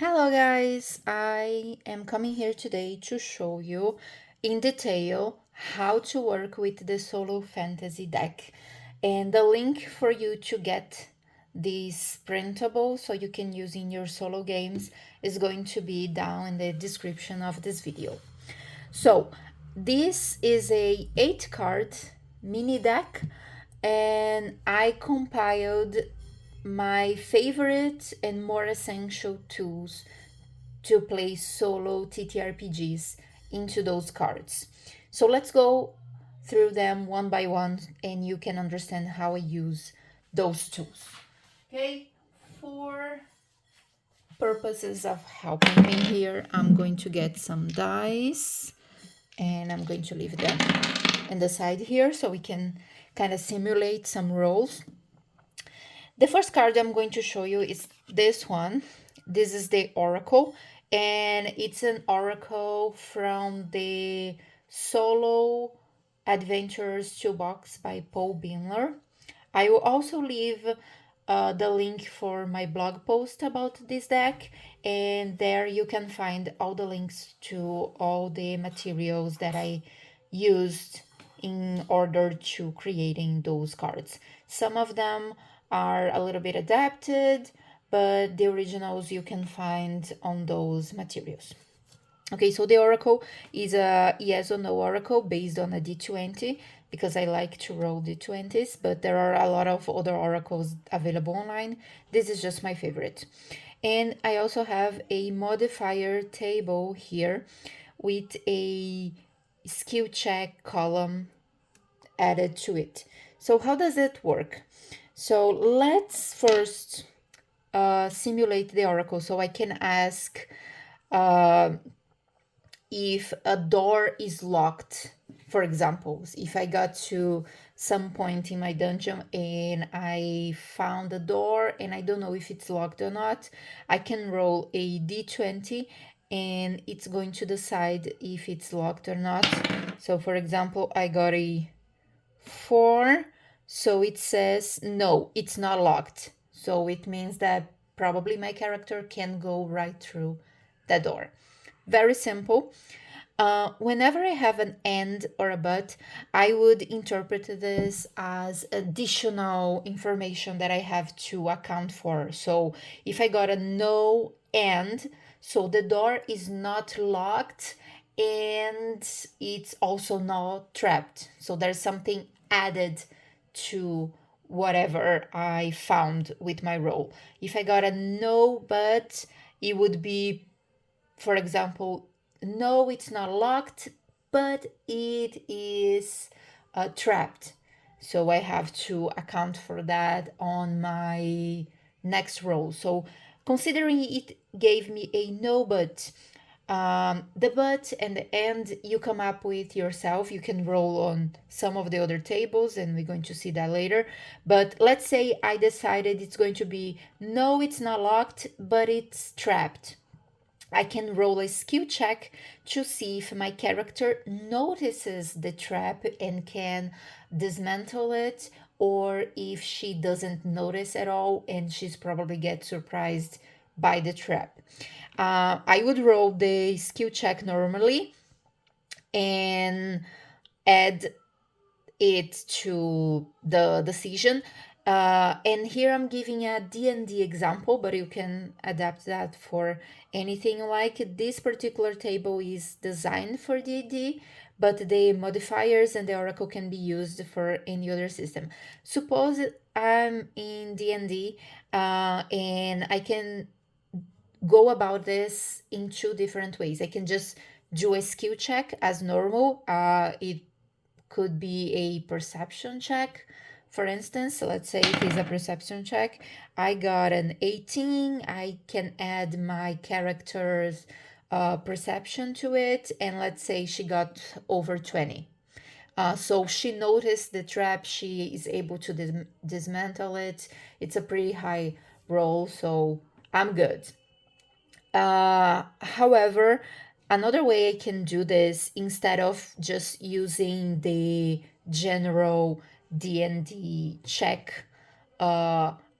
Hello guys, I am coming here today to show you in detail how to work with the Solo Fantasy deck. And the link for you to get this printable so you can use in your solo games is going to be down in the description of this video. So this is a 8 card mini deck and I compiled my favorite and more essential tools to play solo TTRPGs into those cards. So let's go through them one by one and you can understand how I use those tools. Okay, for purposes of helping me here, I'm going to get some dice and I'm going to leave them in the side here so we can kind of simulate some rolls. The first card I'm going to show you is this one. This is the Oracle, and it's an Oracle from the Solo Adventures Toolbox by Paul Binler. I will also leave the link for my blog post about this deck, and there you can find all the links to all the materials that I used in order to creating those cards. Some of them are a little bit adapted, but the originals you can find on those materials. Okay, so the oracle is a yes or no oracle based on a d20 because I like to roll d20s, but there are a lot of other oracles available online. This is just my favorite. And I also have a modifier table here with a skill check column added to it. So how does it work? So let's first simulate the oracle so I can ask if a door is locked. For example, if I got to some point in my dungeon and I found a door and I don't know if it's locked or not, I can roll a d20 and it's going to decide if it's locked or not. So for example, I got a 4, so it says no, it's not locked. So it means that probably my character can go right through the door. Very simple. Whenever I have an and or a but, I would interpret this as additional information that I have to account for. So if I got a no and, so the door is not locked and it's also not trapped. So there's something added to whatever I found with my roll. If I got a no but, it would be, for example, no, it's not locked, but it is trapped. So I have to account for that on my next roll. So considering it gave me a no but, the but and the and you come up with yourself. You can roll on some of the other tables and we're going to see that later. But let's say I decided it's going to be no, it's not locked, but it's trapped. I can roll a skill check to see if my character notices the trap and can dismantle it, or if she doesn't notice at all and she's probably get surprised by the trap. I would roll the skill check normally and add it to the decision. And here I'm giving a D&D example, but you can adapt that for anything. Like this particular table is designed for D&D, but the modifiers and the oracle can be used for any other system. Suppose I'm in D&D and I can go about this in two different ways. I can just do a skill check as normal. It could be a perception check. For instance, let's say it is a perception check. I got an 18. I can add my character's perception to it. And let's say she got over 20. So she noticed the trap. She is able to dismantle it. It's a pretty high roll, so I'm good. However, another way I can do this instead of just using the general D&D check,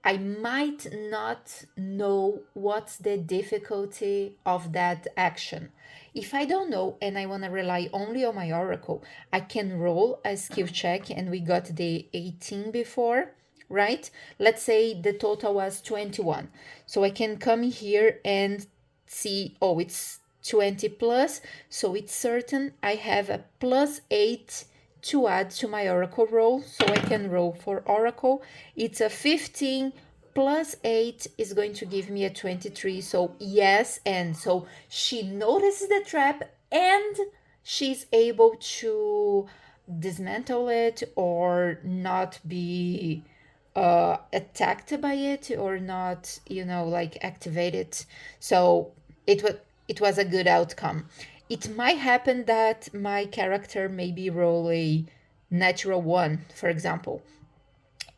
I might not know what's the difficulty of that action. If I don't know and I want to rely only on my oracle, I can roll a skill check, and we got the 18 before, right? Let's say the total was 21. So I can come here and see, oh, it's 20 plus, so it's certain I have a plus 8 to add to my oracle roll, so I can roll for oracle. It's a 15 plus 8 is going to give me a 23, so yes. And so she notices the trap and she's able to dismantle it or not be attacked by it, or not, like activate it. So it was a good outcome. It might happen that my character maybe roll a natural one, for example,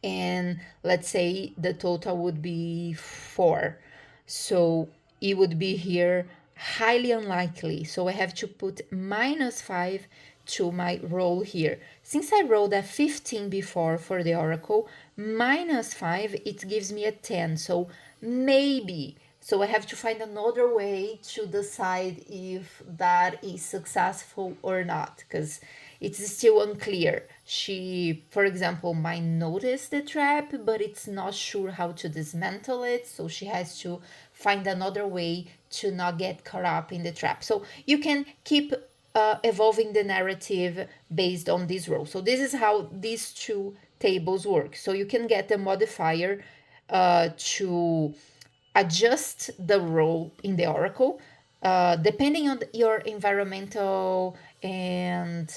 and let's say the total would be 4. So it would be here highly unlikely. So I have to put -5 to my roll here. Since I rolled a 15 before for the oracle, -5, it gives me a 10. So maybe. So I have to find another way to decide if that is successful or not, because it's still unclear. She, for example, might notice the trap, but it's not sure how to dismantle it. So she has to find another way to not get caught up in the trap. So you can keep evolving the narrative based on this role. So this is how these two tables work. So you can get a modifier to adjust the role in the oracle depending on your environmental and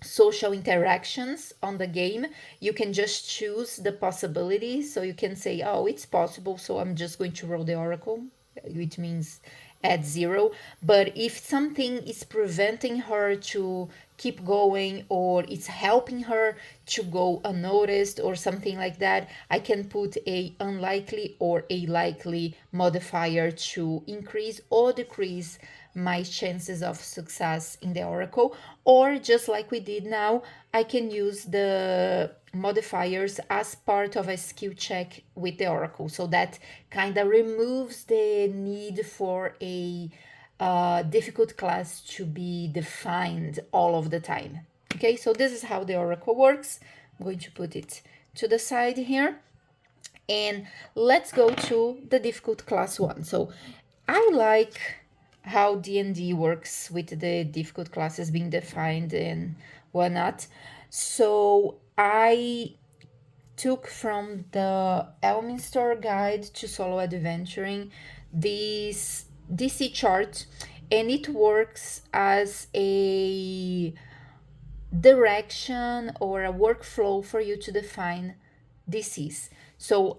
social interactions on the game. You can just choose the possibility. So you can say, oh, it's possible, so I'm just going to roll the oracle, which means add 0. But if something is preventing her to keep going, or it's helping her to go unnoticed or something like that, I can put a unlikely or a likely modifier to increase or decrease my chances of success in the oracle. Or just like we did now, I can use the modifiers as part of a skill check with the oracle. So that kind of removes the need for a difficult class to be defined all of the time. Okay, so this is how the oracle works. I'm going to put it to the side here. And let's go to the difficult class 1. So I like how D&D works with the difficult classes being defined and whatnot. So I took from the Elminster Guide to Solo Adventuring this DC chart, and it works as a direction or a workflow for you to define DCs. So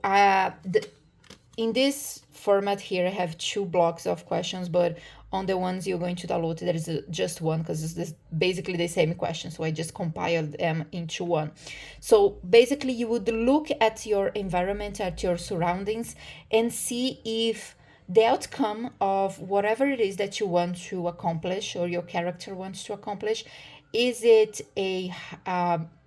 in this format here, I have 2 blocks of questions, but on the ones you're going to download, there is just one, because it's basically the same question. So I just compiled them into one. So basically, you would look at your environment, at your surroundings, and see if the outcome of whatever it is that you want to accomplish, or your character wants to accomplish, is it a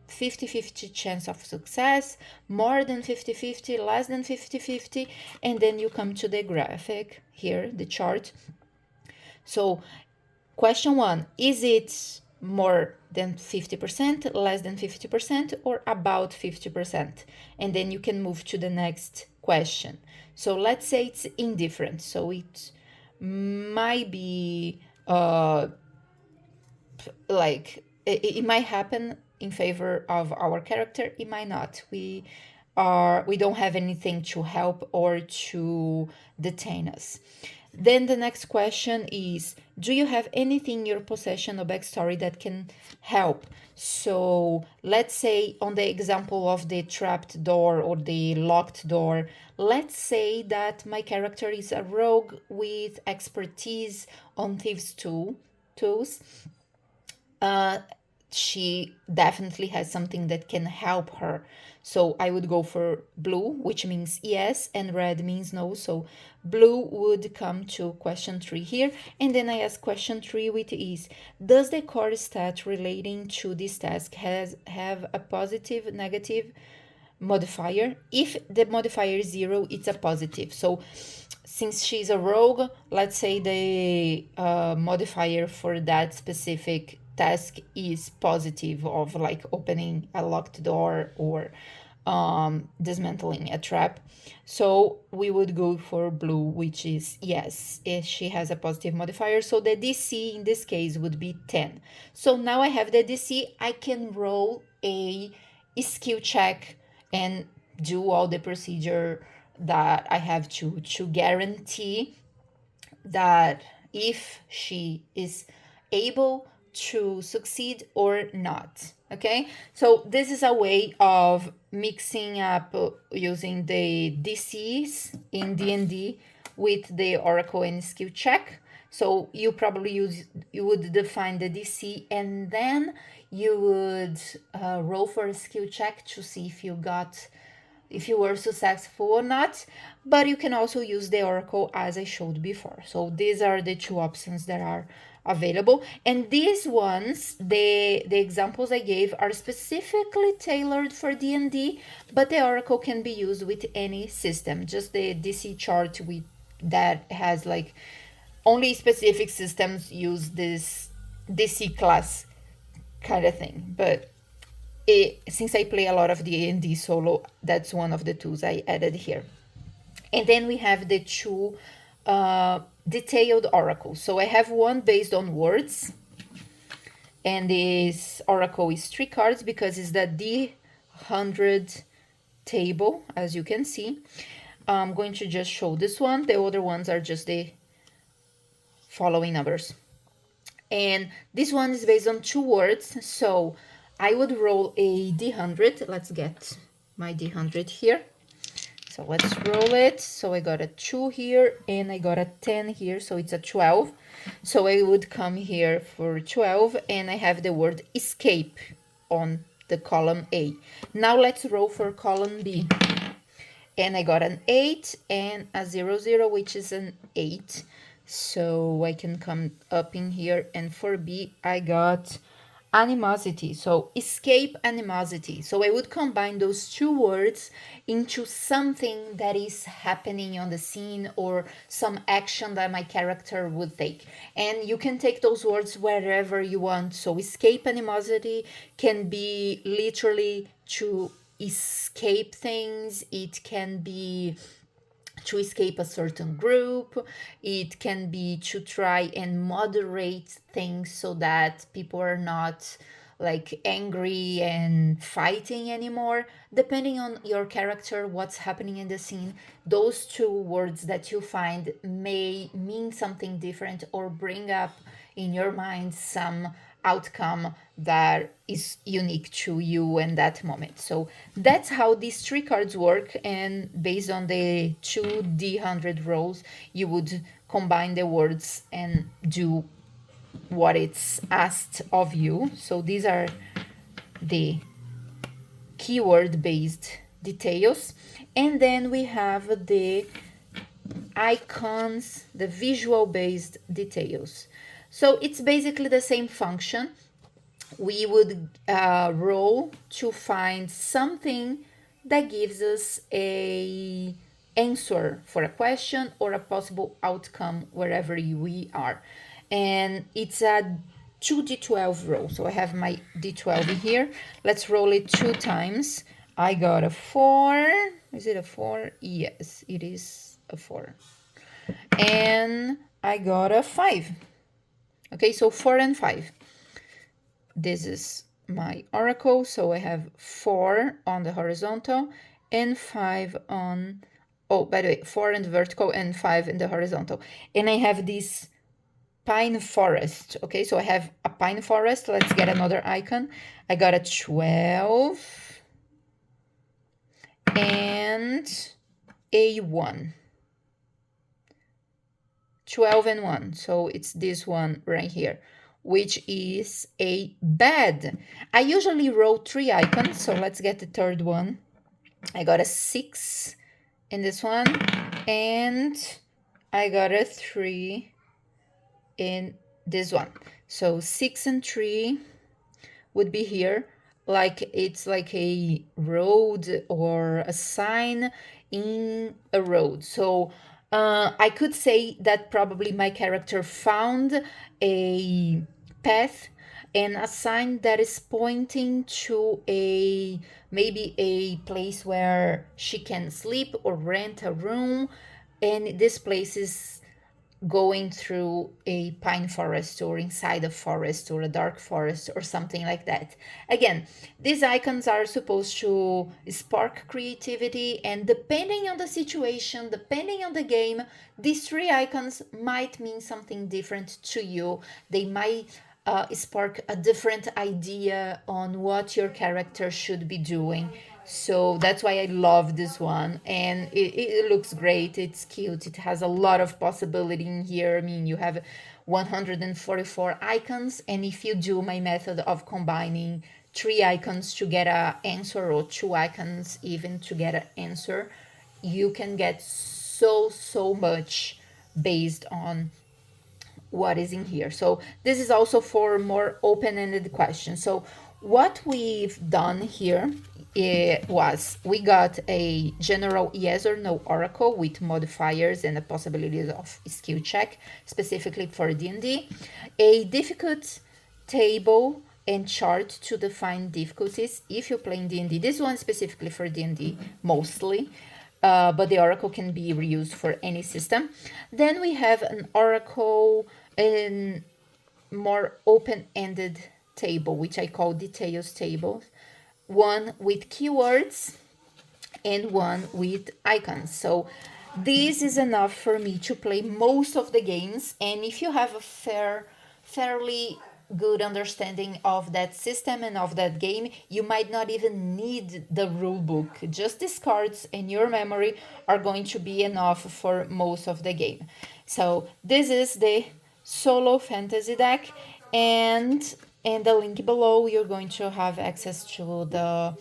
50-50 chance of success, more than 50-50, less than 50-50, and then you come to the graphic here, the chart. So question 1, is it more than 50%, less than 50%, or about 50%? And then you can move to the next question. So let's say it's indifferent. So it might be like it might happen in favor of our character, it might not. We don't have anything to help or to detain us. Then the next question is, do you have anything in your possession or backstory that can help? So let's say on the example of the trapped door or the locked door, let's say that my character is a rogue with expertise on thieves tools. She definitely has something that can help her. So I would go for blue, which means yes, and red means no. So blue would come to question 3 here. And then I ask question 3, which is, does the core stat relating to this task have a positive, negative, modifier. If the modifier is 0, it's a positive. So since she's a rogue, let's say the modifier for that specific task is positive, of like opening a locked door or dismantling a trap. So we would go for blue, which is yes, if she has a positive modifier. So the DC in this case would be 10. So now I have the DC, I can roll a skill check and do all the procedure that I have to guarantee that if she is able to succeed or not. Okay, so this is a way of mixing up using the DCs in D&D with the Oracle and skill check. So you probably you would define the DC, and then you would roll for a skill check to see if you were successful or not. But you can also use the Oracle as I showed before. So these are the two options that are available. And these ones, the examples I gave are specifically tailored for D&D, but the Oracle can be used with any system. Just the DC chart that has like only specific systems use this DC class kind of thing. But since I play a lot of D&D solo, that's one of the tools I added here. And then we have the two detailed oracles. So I have one based on words, and this oracle is 3 cards because it's the D100 table, as you can see. I'm going to just show this one. The other ones are just the following numbers. And this one is based on 2 words. So I would roll a D100. Let's get my D100 here. So let's roll it. So I got a 2 here and I got a 10 here. So it's a 12. So I would come here for 12 and I have the word escape on the column A. Now let's roll for column B. And I got an 8 and a 0, 0, which is an 8. So I can come up in here, and for B, I got animosity. So escape animosity. So I would combine those 2 words into something that is happening on the scene or some action that my character would take. And you can take those words wherever you want. So escape animosity can be literally to escape things. It can be to escape a certain group. It can be to try and moderate things so that people are not like angry and fighting anymore. Depending on your character, what's happening in the scene, those 2 words that you find may mean something different or bring up in your mind some outcome that is unique to you in that moment. So that's how these 3 cards work, and based on the 2 D100 rolls, you would combine the words and do what it's asked of you. So these are the keyword based details. And then we have the icons, the visual based details. So it's basically the same function. We would roll to find something that gives us a answer for a question or a possible outcome wherever we are. And it's a 2d12 roll. So I have my d12 here. Let's roll it 2 times. I got a 4. Is it a 4? Yes, it is a 4. And I got a 5. Okay, so 4 and 5. This is my oracle. So I have 4 on the horizontal and 5 on, oh, by the way, 4 in the vertical and 5 in the horizontal. And I have this pine forest. Okay, so I have a pine forest. Let's get another icon. I got a 12 and a 1. 12 and 1. So it's this one right here, which is a bed. I usually roll 3 icons. So let's get the third one. I got a 6 in this one. And I got a 3 in this one. So 6 and 3 would be here. like it's like a road or a sign in a road. So I could say that probably my character found a path and a sign that is pointing to a maybe a place where she can sleep or rent a room, and this place is going through a pine forest or inside a forest or a dark forest or something like that. Again, these icons are supposed to spark creativity, and depending on the situation, depending on the game, these three icons might mean something different to you. They might spark a different idea on what your character should be doing. So that's why I love this one. And it looks great. It's cute. It has a lot of possibility in here. I mean, you have 144 icons. And if you do my method of combining three icons to get an answer, or two icons even to get an answer, you can get so much based on what is in here. So this is also for more open-ended questions. So what we've done here, was we got a general yes or no oracle with modifiers and the possibilities of skill check specifically for D&D, a difficult table and chart to define difficulties if you're playing D&D. This one specifically for D&D mostly, but the oracle can be reused for any system. Then we have an oracle and more open-ended table, which I call details tables. One with keywords and one with icons. So this is enough for me to play most of the games. And if you have a fairly good understanding of that system and of that game, you might not even need the rule book. Just these cards and your memory are going to be enough for most of the game. So this is the Solo Fantasy deck, and in the link below you're going to have access to the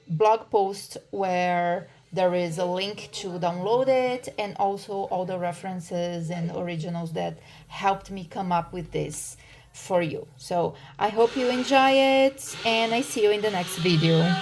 blog post where there is a link to download it, and also all the references and originals that helped me come up with this for you. So I hope you enjoy it, and I see you in the next video.